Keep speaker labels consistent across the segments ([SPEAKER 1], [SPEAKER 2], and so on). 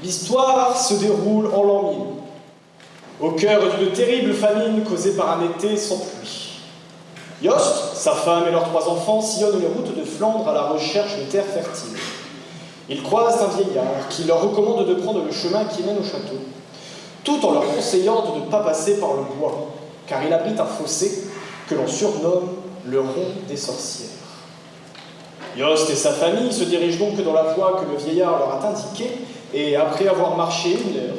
[SPEAKER 1] L'histoire se déroule en l'an 1000, au cœur d'une terrible famine causée par un été sans pluie. Yost, sa femme et leurs 3 enfants sillonnent les routes de Flandre à la recherche de terres fertiles. Ils croisent un vieillard qui leur recommande de prendre le chemin qui mène au château, tout en leur conseillant de ne pas passer par le bois, car il abrite un fossé que l'on surnomme le rond des sorcières. Yost et sa famille se dirigent donc dans la voie que le vieillard leur a indiquée et, après avoir marché 1 heure,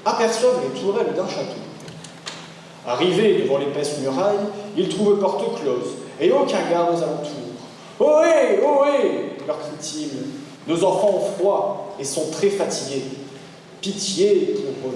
[SPEAKER 1] aperçoivent les tourelles d'un château. Arrivés devant l'épaisse muraille, ils trouvent porte close et aucun garde aux alentours. « Ohé, ohé !» leur crie-t-il. « Nos enfants ont froid et sont très fatigués. Pitié pour eux. »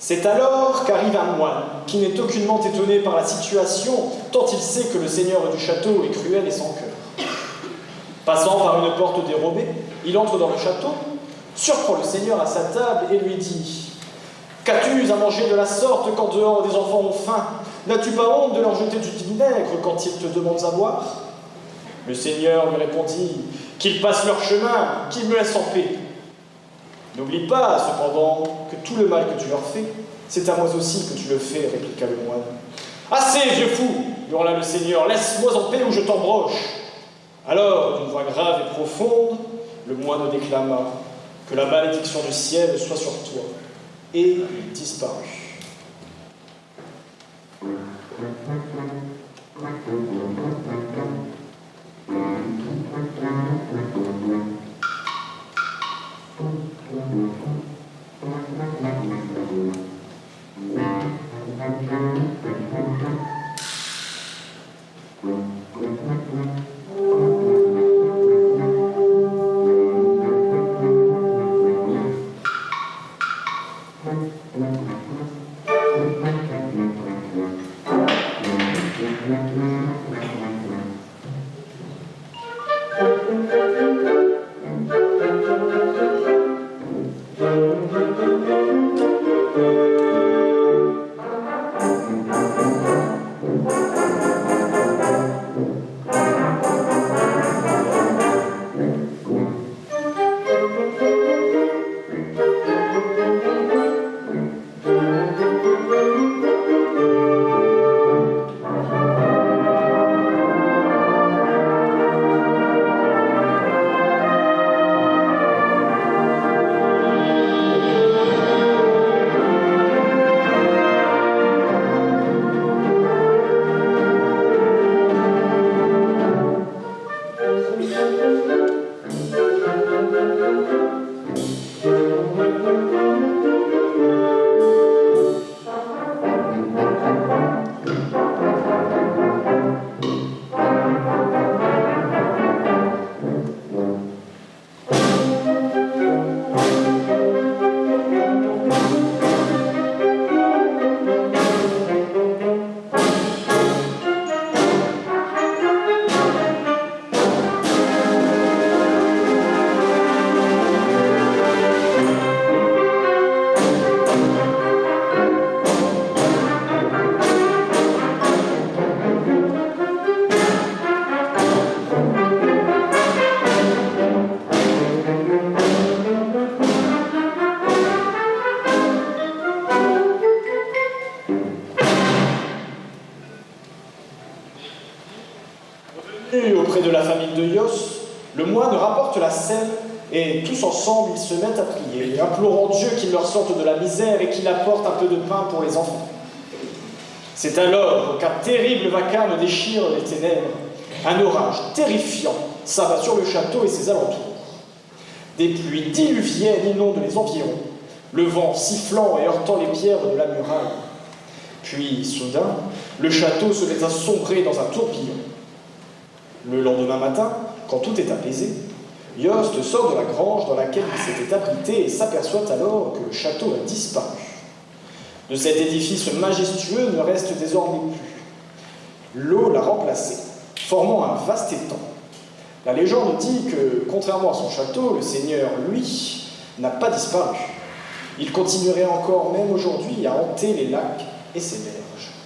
[SPEAKER 1] C'est alors qu'arrive un moine, qui n'est aucunement étonné par la situation, tant il sait que le seigneur du château est cruel et sans cœur. Passant par une porte dérobée, il entre dans le château, surprend le seigneur à sa table et lui dit « Qu'as-tu à manger de la sorte quand dehors des enfants ont faim? N'as-tu pas honte de leur jeter du vinaigre quand ils te demandent à boire ?» Le seigneur lui répondit « Qu'ils passent leur chemin, qu'ils me laissent en paix. » N'oublie pas, cependant, que tout le mal que tu leur fais, c'est à moi aussi que tu le fais, répliqua le moine. « Assez, vieux fou !» hurla le seigneur, « laisse-moi en paix ou je t'embroche !» Alors, d'une voix grave et profonde, le moine déclama « Que la malédiction du ciel soit sur toi !» et il disparut. Auprès de la famille de Ios, le moine rapporte la scène et tous ensemble ils se mettent à prier, implorant Dieu qu'il leur sorte de la misère et qu'il apporte un peu de pain pour les enfants. C'est alors qu'un terrible vacarme déchire les ténèbres. Un orage terrifiant s'abat sur le château et ses alentours. Des pluies diluviennes inondent les environs, le vent sifflant et heurtant les pierres de la muraille. Puis, soudain, le château se met à sombrer dans un tourbillon. Le lendemain matin, quand tout est apaisé, Yost sort de la grange dans laquelle il s'était abrité et s'aperçoit alors que le château a disparu. De cet édifice majestueux ne reste désormais plus. L'eau l'a remplacé, formant un vaste étang. La légende dit que, contrairement à son château, le seigneur, lui, n'a pas disparu. Il continuerait encore même aujourd'hui à hanter les lacs et ses berges.